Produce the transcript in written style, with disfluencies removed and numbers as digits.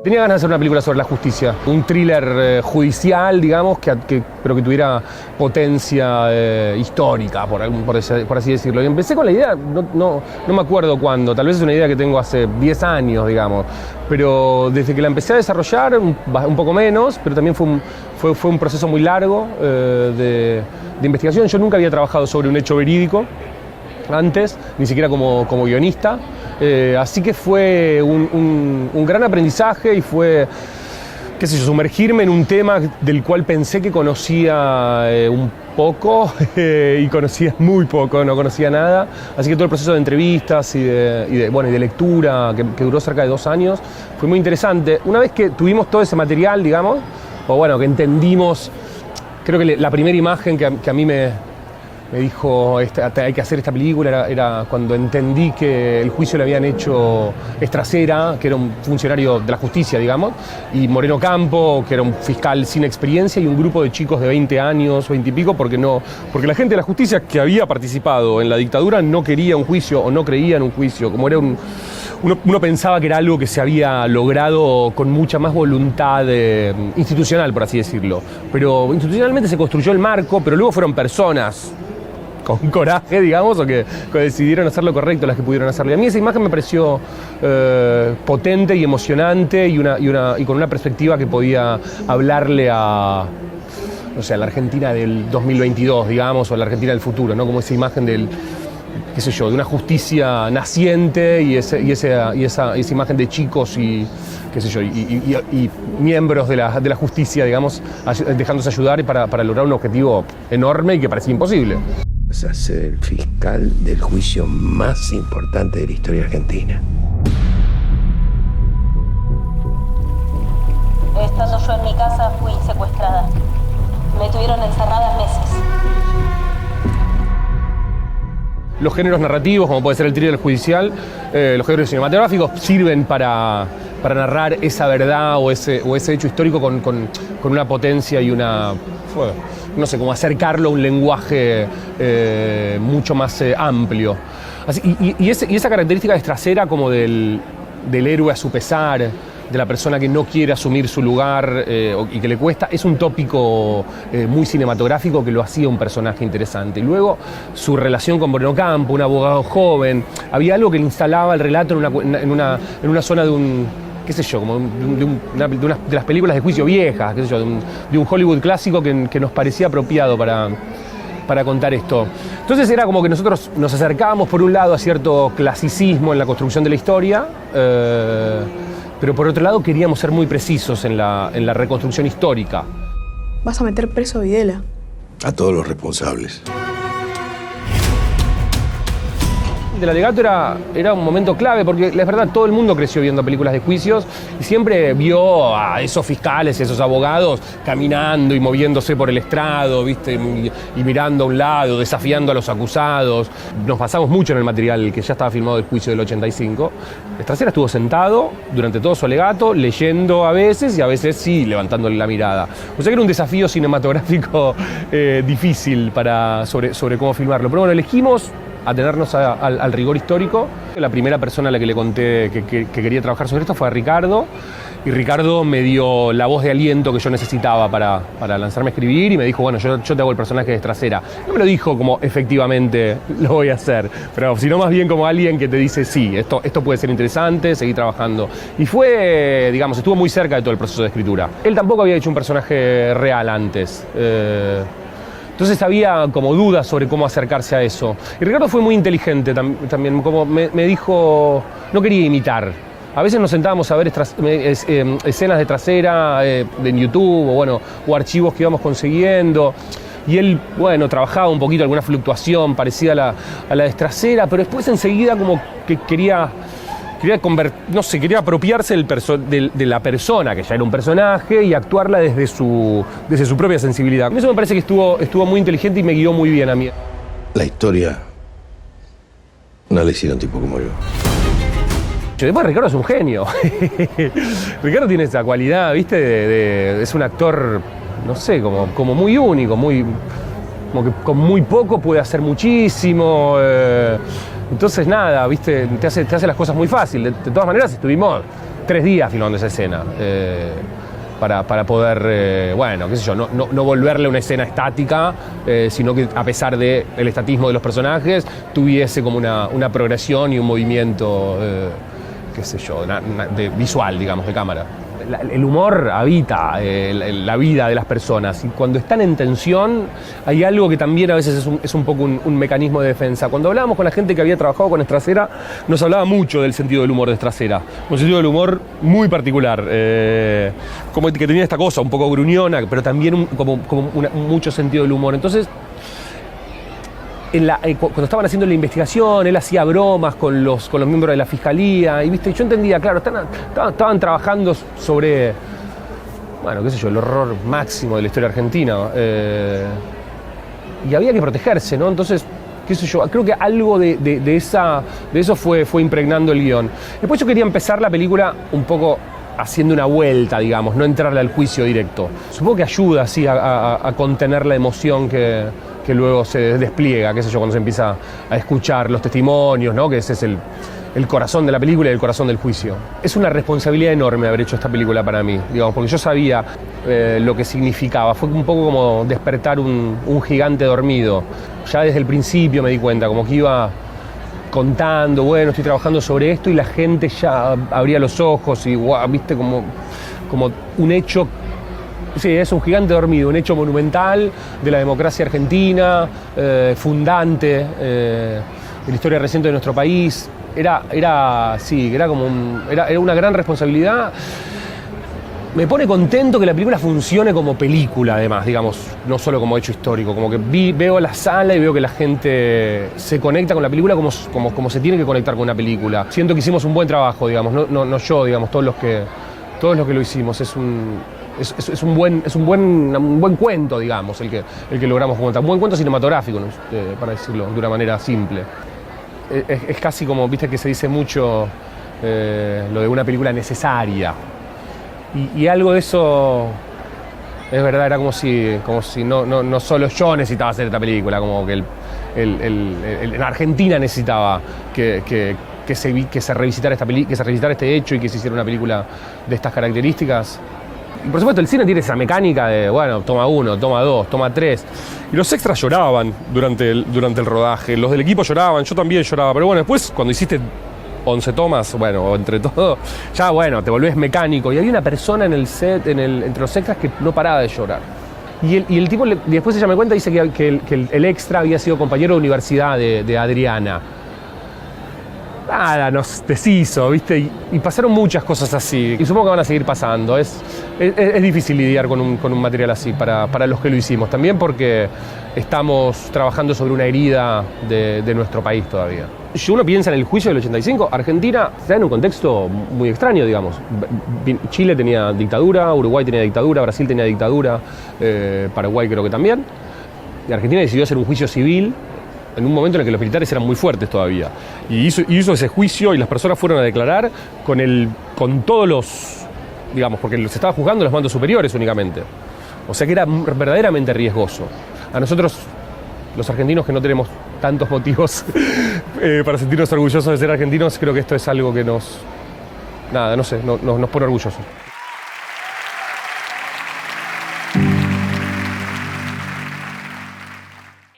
Tenía ganas de hacer una película sobre la justicia, un thriller judicial, digamos, pero que tuviera potencia histórica, por así decirlo. Y empecé con la idea, no me acuerdo cuándo, tal vez es una idea que tengo hace 10 años, digamos, pero desde que la empecé a desarrollar, un poco menos, pero también fue un proceso muy largo de investigación. Yo nunca había trabajado sobre un hecho verídico antes, ni siquiera como guionista. Así que fue un gran aprendizaje y fue, qué sé yo, sumergirme en un tema del cual pensé que conocía un poco y conocía muy poco, no conocía nada. Así que todo el proceso de entrevistas y de lectura, que duró cerca de 2 años, fue muy interesante. Una vez que tuvimos todo ese material, digamos, o bueno, que entendimos, creo que la primera imagen que a mí me dijo hay que hacer esta película era cuando entendí que el juicio le habían hecho Estracera, que era un funcionario de la justicia, digamos, y Moreno Campo, que era un fiscal sin experiencia, y un grupo de chicos de 20 años, 20 y pico, porque la gente de la justicia que había participado en la dictadura no quería un juicio o no creía en un juicio, como era uno pensaba que era algo que se había logrado con mucha más voluntad institucional, por así decirlo. Pero institucionalmente se construyó el marco, pero luego fueron personas con coraje, digamos, o que decidieron hacer lo correcto, las que pudieron hacerlo. Y a mí esa imagen me pareció potente y emocionante y con una perspectiva que podía hablarle a, no sé, a la Argentina del 2022, digamos, o a la Argentina del futuro, ¿no? Como esa imagen del, qué sé yo, de una justicia naciente y esa imagen de chicos y, qué sé yo, y miembros de la justicia, digamos, dejándose ayudar para lograr un objetivo enorme y que parecía imposible. Vas a ser el fiscal del juicio más importante de la historia argentina. Estando yo en mi casa fui secuestrada. Me tuvieron encerrada meses. Los géneros narrativos, como puede ser el thriller judicial, los géneros cinematográficos sirven para narrar esa verdad o ese hecho histórico con una potencia y no sé, como acercarlo a un lenguaje mucho más amplio. Y esa característica de Estracera como del héroe a su pesar, de la persona que no quiere asumir su lugar y que le cuesta, es un tópico muy cinematográfico que lo hacía un personaje interesante. Y luego su relación con Moreno Campo, un abogado joven, había algo que le instalaba el relato en una zona de un, qué sé yo, como de las películas de juicio viejas, qué sé yo, de un Hollywood clásico que nos parecía apropiado para contar esto. Entonces era como que nosotros nos acercábamos por un lado a cierto clasicismo en la construcción de la historia, pero por otro lado queríamos ser muy precisos en la reconstrucción histórica. ¿Vas a meter preso a Videla? A todos los responsables. El alegato era un momento clave porque es verdad, todo el mundo creció viendo películas de juicios y siempre vio a esos fiscales, esos abogados caminando y moviéndose por el estrado, ¿viste? Y mirando a un lado, desafiando a los acusados. Nos basamos mucho en el material que ya estaba filmado del juicio del 85. Estracera estuvo sentado durante todo su alegato, leyendo a veces y a veces sí, levantándole la mirada. O sea que era un desafío cinematográfico difícil sobre cómo filmarlo. Pero bueno, elegimos atenernos al rigor histórico. La primera persona a la que le conté que quería trabajar sobre esto fue a Ricardo, y Ricardo me dio la voz de aliento que yo necesitaba para lanzarme a escribir y me dijo, bueno, yo te hago el personaje de Estracera. No me lo dijo como efectivamente lo voy a hacer, pero sino más bien como alguien que te dice, sí, esto puede ser interesante, seguí trabajando. Y fue, digamos, estuvo muy cerca de todo el proceso de escritura. Él tampoco había hecho un personaje real antes. Entonces había como dudas sobre cómo acercarse a eso. Y Ricardo fue muy inteligente también, como me dijo, no quería imitar. A veces nos sentábamos a ver escenas de Estracera en YouTube o archivos que íbamos consiguiendo. Y él, trabajaba un poquito alguna fluctuación parecida a la de Estracera, pero después enseguida como que quería apropiarse de la persona, que ya era un personaje, y actuarla desde su propia sensibilidad. Eso me parece que estuvo muy inteligente y me guió muy bien a mí. La historia no le hicieron tipo como yo. Después Ricardo es un genio. Ricardo tiene esa cualidad, ¿viste? Es un actor, no sé, como muy único, como que con muy poco puede hacer muchísimo. Entonces nada, ¿viste? Te hace las cosas muy fácil. De todas maneras estuvimos 3 días filmando esa escena. Para poder, bueno, qué sé yo, no volverle una escena estática, sino que a pesar del estatismo de los personajes, tuviese como una progresión y un movimiento, qué sé yo, visual, digamos, de cámara. El humor habita la vida de las personas y cuando están en tensión hay algo que también a veces es un poco un mecanismo de defensa. Cuando hablábamos con la gente que había trabajado con Estracera, nos hablaba mucho del sentido del humor de Estracera, un sentido del humor muy particular, como que tenía esta cosa un poco gruñona, pero también mucho sentido del humor. Entonces, cuando estaban haciendo la investigación, él hacía bromas con los miembros de la fiscalía, y viste, yo entendía, claro, estaban trabajando sobre, bueno, qué sé yo, el horror máximo de la historia argentina, y había que protegerse, ¿no? Entonces, qué sé yo, creo que algo de eso fue impregnando el guión. Después yo quería empezar la película un poco haciendo una vuelta, digamos, no entrarle al juicio directo. Supongo que ayuda, sí, a contener la emoción que luego se despliega, qué sé yo, cuando se empieza a escuchar los testimonios, ¿no? Que ese es el corazón de la película y el corazón del juicio. Es una responsabilidad enorme haber hecho esta película para mí, digamos, porque yo sabía lo que significaba. Fue un poco como despertar un gigante dormido. Ya desde el principio me di cuenta, como que iba contando, bueno, estoy trabajando sobre esto, y la gente ya abría los ojos y, wow, viste, como un hecho. Sí, es un gigante dormido, un hecho monumental de la democracia argentina, fundante de la historia reciente de nuestro país. Era una gran responsabilidad. Me pone contento que la película funcione como película, además, digamos, no solo como hecho histórico. Como que veo la sala y veo que la gente se conecta con la película como se tiene que conectar con una película. Siento que hicimos un buen trabajo, digamos, no yo, digamos, todos los que lo hicimos. Es un buen cuento, digamos, el que logramos contar. Un buen cuento cinematográfico, ¿no? Para decirlo de una manera simple. Es casi como, viste, que se dice mucho lo de una película necesaria. Y algo de eso es verdad, era como si no solo yo necesitaba hacer esta película, como que en Argentina necesitaba que se revisitara este hecho y que se hiciera una película de estas características. Y por supuesto el cine tiene esa mecánica de, bueno, toma 1, toma 2, toma 3. Y los extras lloraban durante el rodaje, los del equipo lloraban, yo también lloraba, pero bueno, después cuando hiciste 11 tomas, bueno, entre todo, ya bueno, te volvés mecánico. Y había una persona en el set, entre los extras, que no paraba de llorar. Y el tipo, después ella me cuenta, dice que el extra había sido compañero de universidad de Adriana. Nada, nos deshizo, ¿viste? Y pasaron muchas cosas así. Y supongo que van a seguir pasando. Es difícil lidiar con un material así para los que lo hicimos. También porque estamos trabajando sobre una herida de nuestro país todavía. Si uno piensa en el juicio del 85, Argentina está en un contexto muy extraño, digamos. Chile tenía dictadura, Uruguay tenía dictadura, Brasil tenía dictadura, Paraguay creo que también. Y Argentina decidió hacer un juicio civil en un momento en el que los militares eran muy fuertes todavía. Y hizo ese juicio y las personas fueron a declarar con todos los, digamos, porque los estaba juzgando los mandos superiores únicamente. O sea que era verdaderamente riesgoso. A nosotros, los argentinos que no tenemos tantos motivos para sentirnos orgullosos de ser argentinos, creo que esto es algo que nos pone orgullosos.